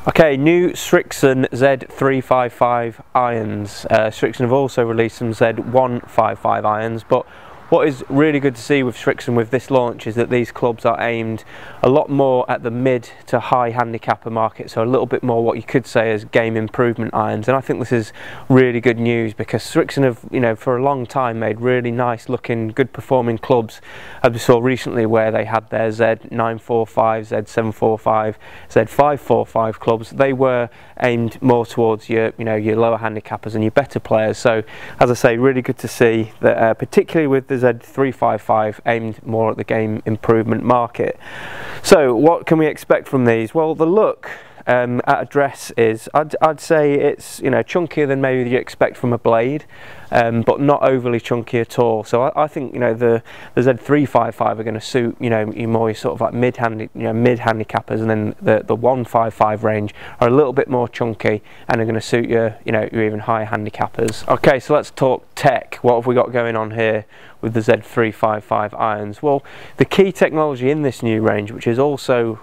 Okay, new Srixon Z355 irons. Srixon have also released some Z155 irons, but what is really good to see with Srixon with this launch is that these clubs are aimed a lot more at the mid to high handicapper market, so a little bit more what you could say as game improvement irons. And I think this is really good news because Srixon have, for a long time made really nice looking, good performing clubs, as we saw recently where they had their Z945, Z745, Z545 clubs. They were aimed more towards your lower handicappers and your better players. So as I say, really good to see that, particularly with the Z355 aimed more at the game improvement market. So what can we expect from these? Well, the look at a dress is, I'd say it's chunkier than maybe you expect from a blade, but not overly chunky at all. So I think the Z355 are going to suit you more sort of like mid handicappers, and then the 155 range are a little bit more chunky and are going to suit your even higher handicappers. Okay, so let's talk tech. What have we got going on here with the Z355 irons? Well, the key technology in this new range, which is also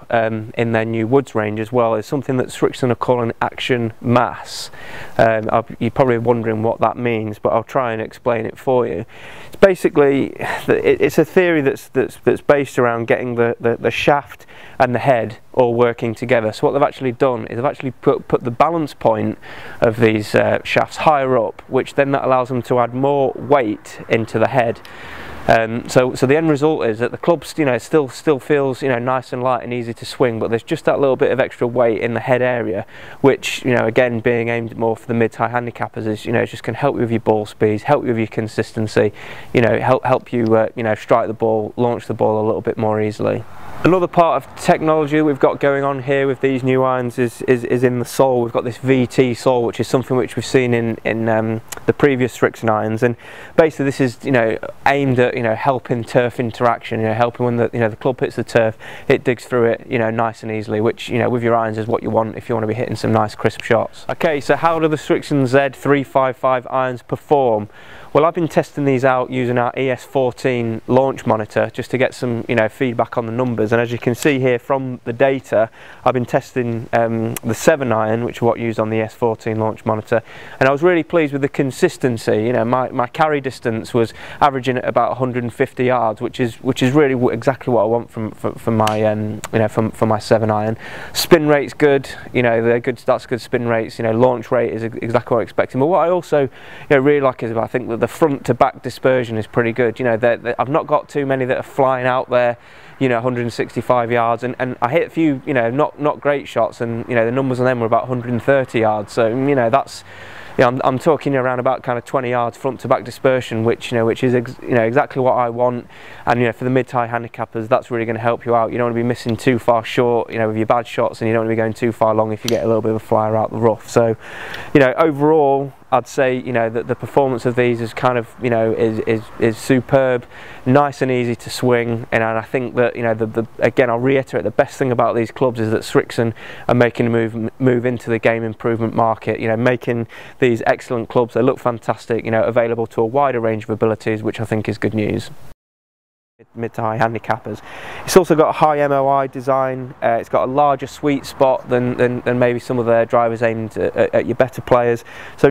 in their new woods range as well, is something that Srixon are calling Action Mass. You're probably wondering what that means, but I'll try and explain it for you. It's basically, it's a theory that's based around getting the shaft and the head all working together. So what they've actually done is they've actually put the balance point of these shafts higher up, which then that allows them to add more weight into the head. So the end result is that the club still feels nice and light and easy to swing, but there's just that little bit of extra weight in the head area, which again, being aimed more for the mid-high handicappers, is just can help you with your ball speeds, help you with your consistency, help you strike the ball, launch the ball a little bit more easily. Another part of technology we've got going on here with these new irons is in the sole. We've got this VT sole, which is something which we've seen in the previous Srixon irons, and basically this is aimed at helping turf interaction, helping when the club hits the turf, it digs through it nice and easily, which with your irons is what you want if you want to be hitting some nice crisp shots. Okay, so how do the Srixon Z355 irons perform? Well, I've been testing these out using our ES14 launch monitor just to get some feedback on the numbers, and as you can see here from the data, I've been testing the 7 iron, which is what used on the ES14 launch monitor, and I was really pleased with the consistency. My carry distance was averaging at about 150 yards, which is really exactly what I want from my 7 iron. Spin rate's good, they're good. That's good spin rates. Launch rate is exactly what I expected. But what I also really like is I think that the front to back dispersion is pretty good. I've not got too many that are flying out there 165 yards, and I hit a few not great shots, and the numbers on them were about 130 yards. So that's I'm talking around about kind of 20 yards front to back dispersion, which is exactly what I want. And for the mid-high handicappers, that's really going to help you out. You don't want to be missing too far short with your bad shots, and you don't want to be going too far long if you get a little bit of a flyer out the rough. So overall, I'd say that the performance of these is kind of is superb, nice and easy to swing, and I think that again, I'll reiterate, the best thing about these clubs is that Srixon are making a move into the game improvement market, making these excellent clubs. They look fantastic, available to a wider range of abilities, which I think is good news. Mid to high handicappers. It's also got a high MOI design. It's got a larger sweet spot than maybe some of their drivers aimed at your better players. So